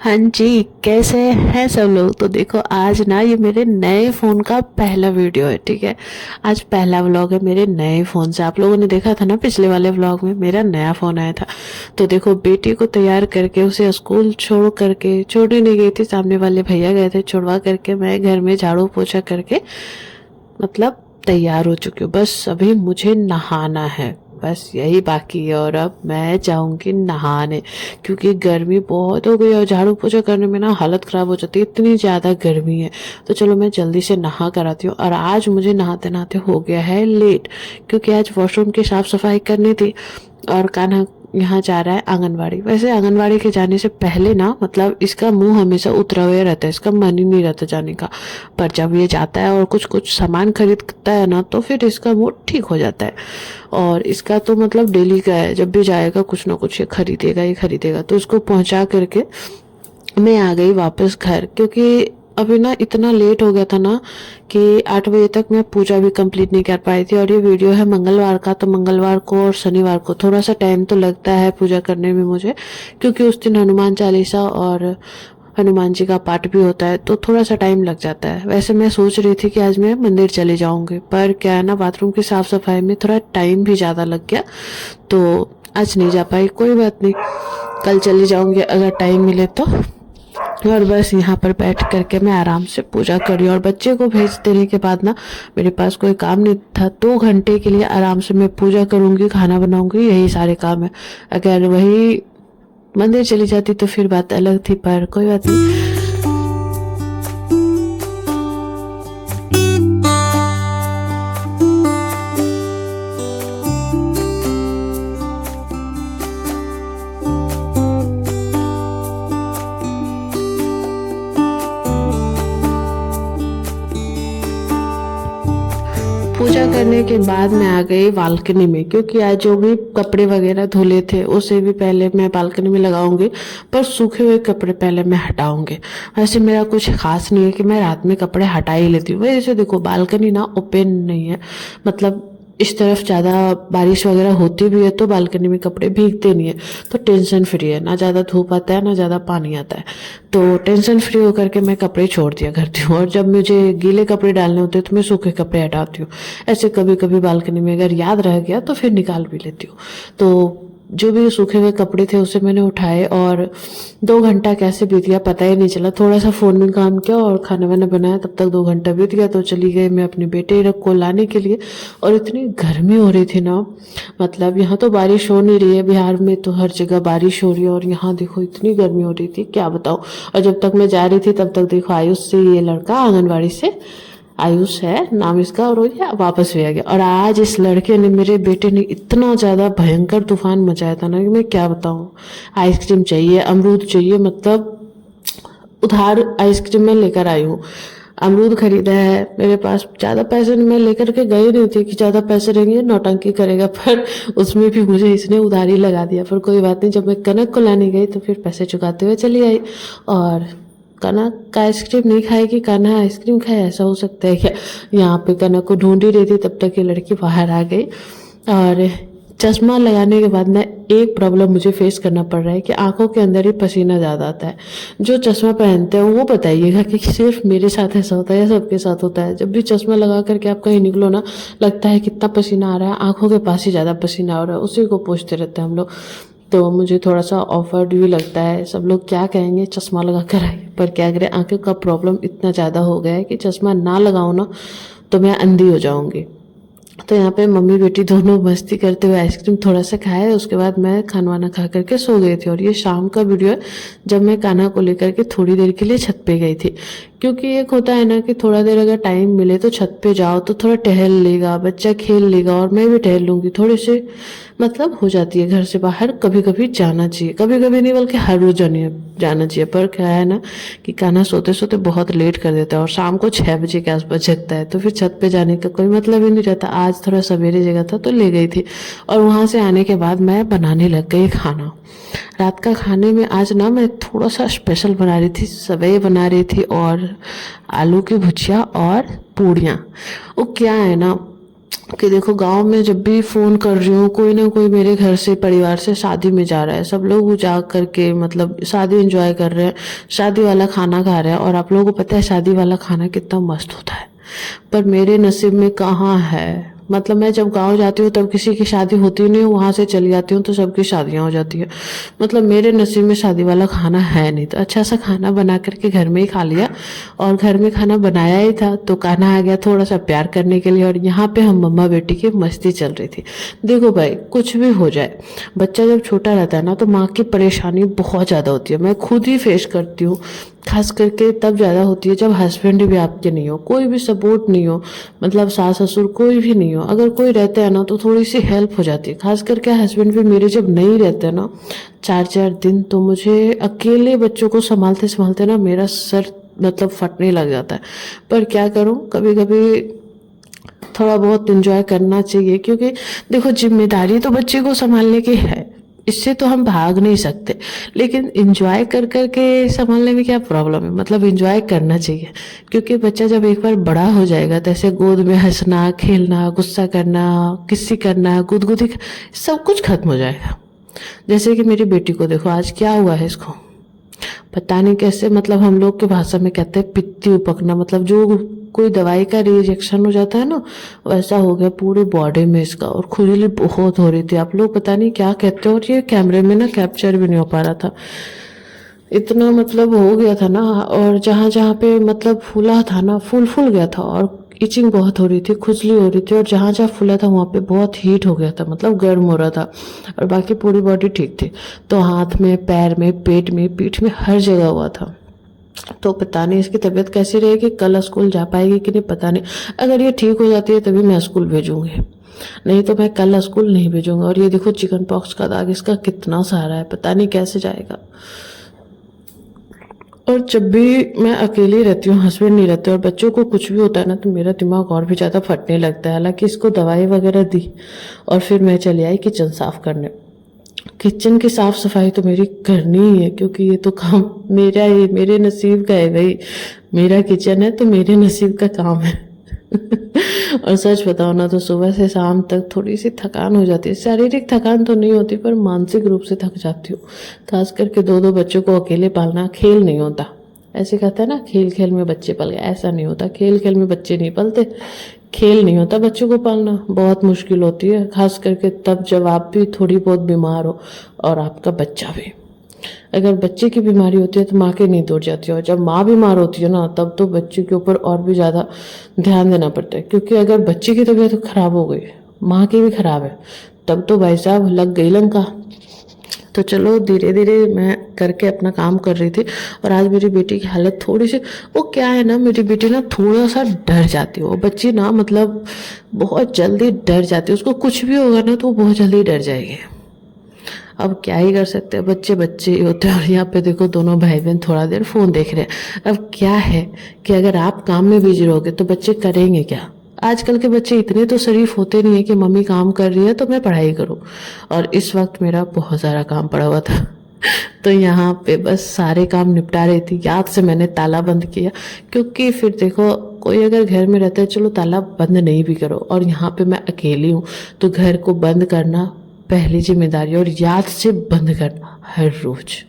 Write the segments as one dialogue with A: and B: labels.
A: हाँ जी, कैसे हैं सब लोग। तो देखो आज ना ये मेरे नए फ़ोन का पहला वीडियो है, ठीक है। आज पहला व्लॉग है मेरे नए फ़ोन से। आप लोगों ने देखा था ना पिछले वाले व्लॉग में मेरा नया फ़ोन आया था। तो देखो बेटी को तैयार करके उसे स्कूल छोड़ने नहीं गई थी, सामने वाले भैया गए थे, छुड़वा करके मैं घर में झाड़ू पोछा करके मतलब तैयार हो चुकी हूँ। बस अभी मुझे नहाना है, बस यही बाकी है। और अब मैं जाऊंगी नहाने, क्योंकि गर्मी बहुत हो गई और झाड़ू पोछा करने में ना हालत ख़राब हो जाती है, इतनी ज़्यादा गर्मी है। तो चलो मैं जल्दी से नहा कर आती हूँ। और आज मुझे नहाते नहाते हो गया है लेट, क्योंकि आज वॉशरूम की साफ़ सफाई करनी थी। और कान्हा यहाँ जा रहा है आंगनवाड़ी। वैसे आंगनवाड़ी के जाने से पहले ना मतलब इसका मुंह हमेशा उतरा हुआ रहता है, इसका मन ही नहीं रहता जाने का। पर जब ये जाता है और कुछ कुछ सामान खरीदता है ना, तो फिर इसका मूड ठीक हो जाता है। और इसका तो मतलब डेली का है, जब भी जाएगा कुछ ना कुछ ये खरीदेगा ही खरीदेगा। तो इसको पहुंचा करके मैं आ गई वापस घर, क्योंकि अभी ना इतना लेट हो गया था ना कि 8 बजे तक मैं पूजा भी कंप्लीट नहीं कर पाई थी। और ये वीडियो है मंगलवार का, तो मंगलवार को और शनिवार को थोड़ा सा टाइम तो लगता है पूजा करने में मुझे, क्योंकि उस दिन हनुमान चालीसा और हनुमान जी का पाठ भी होता है, तो थोड़ा सा टाइम लग जाता है। वैसे मैं सोच रही थी कि आज मैं मंदिर चले जाऊंगी, पर क्या है ना बाथरूम की साफ सफाई में थोड़ा टाइम भी ज़्यादा लग गया, तो आज नहीं जा पाई। कोई बात नहीं, कल चली जाऊंगी अगर टाइम मिले तो। और बस यहाँ पर बैठ करके मैं आराम से पूजा करी। और बच्चे को भेज देने के बाद ना मेरे पास कोई काम नहीं था। 2 घंटे के लिए आराम से मैं पूजा करूँगी, खाना बनाऊँगी, यही सारे काम है। अगर वही मंदिर चली जाती तो फिर बात अलग थी, पर कोई बात नहीं। पूजा करने के बाद मैं आ गई बालकनी में, क्योंकि आज जो भी कपड़े वगैरह धुले थे उसे भी पहले मैं बालकनी में लगाऊंगी, पर सूखे हुए कपड़े पहले मैं हटाऊंगी। वैसे मेरा कुछ खास नहीं है कि मैं रात में कपड़े हटा ही लेती हूँ। वैसे देखो बालकनी ना ओपन नहीं है, मतलब इस तरफ ज़्यादा बारिश वगैरह होती भी है तो बालकनी में कपड़े भीगते नहीं है, तो टेंशन फ्री है। ना ज़्यादा धूप आता है ना ज़्यादा पानी आता है, तो टेंशन फ्री होकर के मैं कपड़े छोड़ दिया करती हूँ। और जब मुझे गीले कपड़े डालने होते हैं तो मैं सूखे कपड़े हटाती हूँ। ऐसे कभी कभी बालकनी में अगर याद रह गया तो फिर निकाल भी लेती हूँ। तो जो भी सूखे हुए कपड़े थे उसे मैंने उठाए, और 2 घंटा कैसे बीत गया पता ही नहीं चला। थोड़ा सा फ़ोन में काम किया और खाना वाना बनाया, तब तक 2 घंटा बीत गया। तो चली गई मैं अपने बेटे को लाने के लिए। और इतनी गर्मी हो रही थी ना, मतलब यहाँ तो बारिश हो नहीं रही है, बिहार में तो हर जगह बारिश हो रही है, और यहाँ देखो इतनी गर्मी हो रही थी क्या बताऊँ। और जब तक मैं जा रही थी तब तक देखो आयुष से ये लड़का आंगनवाड़ी से, आयुष है नाम इसका, और ये वापस भी आ गया। और आज इस लड़के ने, मेरे बेटे ने इतना ज़्यादा भयंकर तूफान मचाया था ना कि मैं क्या बताऊँ। आइसक्रीम चाहिए, अमरूद चाहिए, मतलब उधार आइसक्रीम मैं लेकर आई हूँ। अमरूद खरीदा है, मेरे पास ज़्यादा पैसे नहीं, मैं लेकर के गई नहीं थी कि ज़्यादा पैसे रहेंगे नौटंकी करेगा, पर उसमें भी मुझे इसने उधार ही लगा दिया। पर कोई बात नहीं, जब मैं कनक को लाने गई तो फिर पैसे चुकाते हुए चली आई। और कनक का आइसक्रीम नहीं खाएगी, कान्हा आइसक्रीम खाए, ऐसा हो सकता है क्या। यहाँ पे कनक को ढूंढ ही रही थी, तब तक ये लड़की बाहर आ गई। और चश्मा लगाने के बाद ना एक प्रॉब्लम मुझे फेस करना पड़ रहा है कि आंखों के अंदर ही पसीना ज़्यादा आता है। जो चश्मा पहनते हैं वो बताइएगा कि सिर्फ मेरे साथ ऐसा होता है या सबके साथ होता है। जब भी चश्मा लगा करके आप कहीं निकलो ना, लगता है कितना पसीना आ रहा है, आंखों के पास ही ज़्यादा पसीना आ रहा है, उसी को पूछते रहते हैं हम लोग। तो मुझे थोड़ा सा ऑफर्ड भी लगता है, सब लोग क्या कहेंगे चश्मा लगा कर आए, पर क्या करें, आंखों का प्रॉब्लम इतना ज़्यादा हो गया है कि चश्मा ना लगाऊँ ना तो मैं अंधी हो जाऊँगी। तो यहाँ पे मम्मी बेटी दोनों मस्ती करते हुए आइसक्रीम थोड़ा सा खाए, उसके बाद मैं खाना वाना खा करके सो गई थी। और ये शाम का वीडियो है, जब मैं कान्हा को लेकर के थोड़ी देर के लिए छत पे गई थी। क्योंकि एक होता है ना कि थोड़ा देर अगर टाइम मिले तो छत पे जाओ तो थोड़ा टहल लेगा बच्चा, खेल लेगा, और मैं भी टहल लूँगी। थोड़ी सी मतलब हो जाती है घर से बाहर, कभी कभी जाना चाहिए, कभी कभी नहीं बल्कि हर रोज जाना चाहिए। पर क्या है ना कि कान्हा सोते सोते बहुत लेट कर देता है, और शाम को 6 बजे के आसपास जगता है, तो फिर छत पे जाने का कोई मतलब ही नहीं रहता। आज थोड़ा सवेरे जगह था तो ले गई थी। और वहाँ से आने के बाद मैं बनाने लग गई खाना। रात का खाने में आज ना मैं थोड़ा सा स्पेशल बना रही थी, सेवई बना रही थी, और आलू की भुजिया और पूड़ियाँ। वो क्या है ना, कि देखो गांव में जब भी फ़ोन कर रही हूँ, कोई ना कोई मेरे घर से परिवार से शादी में जा रहा है, सब लोग जा करके मतलब शादी एंजॉय कर रहे हैं, शादी वाला खाना खा रहे हैं। और आप लोगों को पता है शादी वाला खाना कितना मस्त होता है, पर मेरे नसीब में कहाँ है। मतलब मैं जब गांव जाती हूँ तब किसी की शादी होती नहीं, वहां से चली जाती हूँ तो सबकी शादियां हो जाती है। मतलब मेरे नसीब में शादी वाला खाना है नहीं, तो अच्छा सा खाना बना करके घर में ही खा लिया। और घर में खाना बनाया ही था तो कान्हा आ गया थोड़ा सा प्यार करने के लिए, और यहाँ पे हम मम्मा बेटी की मस्ती चल रही थी। देखो भाई, कुछ भी हो जाए, बच्चा जब छोटा रहता है ना तो माँ की परेशानी बहुत ज़्यादा होती है। मैं खुद ही फेस करती हूँ, खास करके तब ज़्यादा होती है जब हस्बैंड भी आपके नहीं हो, कोई भी सपोर्ट नहीं हो, मतलब सास ससुर कोई भी नहीं हो। अगर कोई रहता है ना तो थोड़ी सी हेल्प हो जाती है। खास करके हस्बैंड भी मेरे जब नहीं रहते ना 4-4 दिन, तो मुझे अकेले बच्चों को संभालते संभालते ना मेरा सर मतलब फटने लग जाता है। पर क्या करूं, कभी कभी थोड़ा बहुत एंजॉय करना चाहिए, क्योंकि देखो जिम्मेदारी तो बच्चे को संभालने की है, इससे तो हम भाग नहीं सकते। लेकिन एंजॉय कर कर के संभालने में क्या प्रॉब्लम है, मतलब एंजॉय करना चाहिए। क्योंकि बच्चा जब एक बार बड़ा हो जाएगा तो ऐसे गोद में हंसना, खेलना, गुस्सा करना, किस्सी करना, गुदगुदी सब कुछ खत्म हो जाएगा। जैसे कि मेरी बेटी को देखो, आज क्या हुआ है इसको, पता नहीं कैसे, मतलब हम लोग के भाषा में कहते हैं पित्ती उपकना, मतलब जो कोई दवाई का रिएक्शन हो जाता है ना, वैसा हो गया पूरे बॉडी में इसका, और खुजली बहुत हो रही थी। आप लोग पता नहीं क्या कहते हो, और ये कैमरे में ना कैप्चर भी नहीं हो पा रहा था, इतना मतलब हो गया था ना। और जहाँ जहाँ पे मतलब फूला था ना, फूल फूल गया था, और इचिंग बहुत हो रही थी, खुजली हो रही थी, और जहाँ जहाँ फूला था वहाँ पे बहुत हीट हो गया था, मतलब गर्म हो रहा था। और बाकी पूरी बॉडी ठीक थी, तो हाथ में, पैर में, पेट में, पीठ में, हर जगह हुआ था। तो पता नहीं इसकी तबीयत कैसी रहेगी, कल स्कूल जा पाएगी कि नहीं पता नहीं। अगर ये ठीक हो जाती है तभी मैं स्कूल भेजूंगी, नहीं तो मैं कल स्कूल नहीं भेजूंगा। और ये देखो चिकन पॉक्स का दाग इसका कितना सारा है, पता नहीं कैसे जाएगा। और जब भी मैं अकेली रहती हूँ, हस्बैंड नहीं रहते और बच्चों को कुछ भी होता है ना, तो मेरा दिमाग और भी ज़्यादा फटने लगता है। हालांकि इसको दवाई वगैरह दी और फिर मैं चली आई किचन साफ करने। किचन की साफ सफाई तो मेरी करनी ही है, क्योंकि ये तो काम मेरा ही, मेरे नसीब का है भाई। मेरा किचन है तो मेरे नसीब का काम है। और सच बताओ ना तो सुबह से शाम तक थोड़ी सी थकान हो जाती है। शारीरिक थकान तो नहीं होती, पर मानसिक रूप से थक जाती हूँ। खास करके दो दो बच्चों को अकेले पालना खेल नहीं होता। ऐसे कहते हैं ना, खेल खेल में बच्चे पल गए, ऐसा नहीं होता। खेल खेल में बच्चे नहीं पलते, खेल नहीं होता बच्चों को पालना, बहुत मुश्किल होती है। खास करके तब जब आप भी थोड़ी बहुत बीमार हो और आपका बच्चा भी। अगर बच्चे की बीमारी होती है तो माँ की नींद उड़ जाती है, और जब माँ बीमार होती है ना तब तो बच्चे के ऊपर और भी ज़्यादा ध्यान देना पड़ता है। क्योंकि अगर बच्चे की तबीयत खराब हो गई, माँ की भी खराब है, तब तो भाई साहब लग गई लंका। तो चलो धीरे धीरे मैं करके अपना काम कर रही थी। और आज मेरी बेटी की हालत थोड़ी सी, वो क्या है ना, मेरी बेटी ना थोड़ा सा डर जाती है। वो बच्ची ना मतलब बहुत जल्दी डर जाती है, उसको कुछ भी होगा ना तो वो बहुत जल्दी डर जाएगी। अब क्या ही कर सकते हैं, बच्चे बच्चे ही होते हैं। और यहाँ पे देखो दोनों भाई बहन थोड़ा देर फोन देख रहे हैं। अब क्या है कि अगर आप काम में बिजी रहोगे तो बच्चे करेंगे क्या। आजकल के बच्चे इतने तो शरीफ होते नहीं है कि मम्मी काम कर रही है तो मैं पढ़ाई करूँ। और इस वक्त मेरा बहुत सारा काम पड़ा हुआ था। तो यहाँ पे बस सारे काम निपटा रही थी। याद से मैंने ताला बंद किया, क्योंकि फिर देखो कोई अगर घर में रहता है, चलो ताला बंद नहीं भी करो, और यहाँ पे मैं अकेली हूँ तो घर को बंद करना पहली जिम्मेदारी, और याद से बंद करना हर रोज।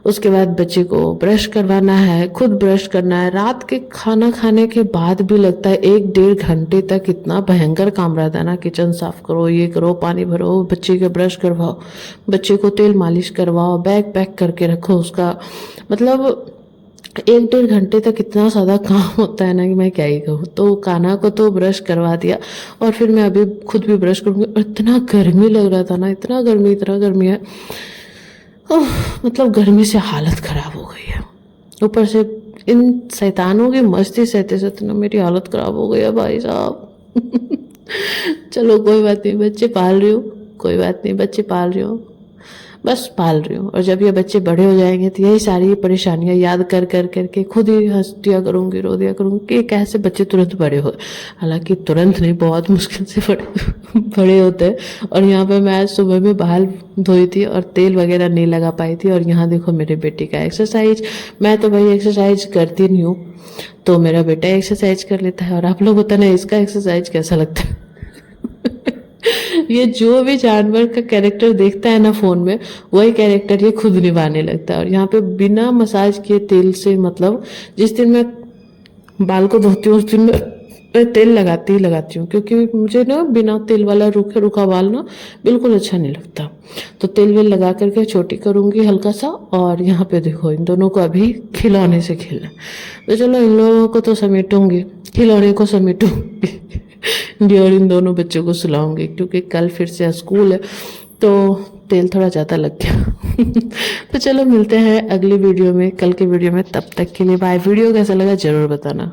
A: उसके बाद बच्चे को ब्रश करवाना है, खुद ब्रश करना है। रात के खाना खाने के बाद भी लगता है 1-1.5 घंटे तक इतना भयंकर काम रहता है ना, किचन साफ करो, ये करो, पानी भरो, बच्चे का ब्रश करवाओ, बच्चे को तेल मालिश करवाओ, बैग पैक करके रखो उसका, मतलब 1-1.5 घंटे तक इतना ज़्यादा काम होता है ना कि मैं क्या ही कहूँ। तो कान्हा को तो ब्रश करवा दिया, और फिर मैं अभी खुद भी ब्रश करूँगी। और इतना गर्मी लग रहा था ना, इतना गर्मी है, ओह, मतलब गर्मी से हालत खराब हो गई है। ऊपर से इन शैतानों की मस्ती सहते सहते ना मेरी हालत खराब हो गई है भाई साहब। चलो कोई बात नहीं, बच्चे पाल रही हूँ, कोई बात नहीं, बच्चे पाल रही हूँ, बस पाल रही हूँ। और जब ये बच्चे बड़े हो जाएंगे तो यही सारी परेशानियां याद कर कर करके खुद ही हंस दिया करूँगी, रो दिया करूँगी कि कैसे बच्चे तुरंत बड़े हो। हालांकि तुरंत नहीं, बहुत मुश्किल से बड़े होते हैं। और यहाँ पे मैं आज सुबह में बाल धोई थी और तेल वगैरह नहीं लगा पाई थी। और यहाँ देखो मेरे बेटे का एक्सरसाइज। मैं तो भाई एक्सरसाइज करती नहीं हूँ, तो मेरा बेटा एक्सरसाइज कर लेता है। और आप लोग होता ना इसका एक्सरसाइज कैसा लगता है। ये जो भी जानवर का कैरेक्टर देखता है ना फोन में, वही कैरेक्टर ये खुद निभाने लगता है। और यहाँ पे बिना मसाज किए तेल से, मतलब जिस दिन मैं बाल को धोती हूँ उस दिन मैं तेल लगाती ही लगाती हूँ, क्योंकि मुझे ना बिना तेल वाला रूखा रूखा बाल ना बिल्कुल अच्छा नहीं लगता। तो तेल वेल लगा करके छोटी करूँगी हल्का सा। और यहाँ पे देखो इन दोनों को अभी खिलौने से खेलना, तो चलो इन लोगों को तो समेटूंगी, खिलौने को समेटूंगी और इन दोनों बच्चों को सुलाऊंगी, क्योंकि कल फिर से स्कूल है तो तेल थोड़ा ज़्यादा लग गया। तो चलो मिलते हैं अगली वीडियो में, कल के वीडियो में। तब तक के लिए बाय। वीडियो कैसा लगा ज़रूर बताना।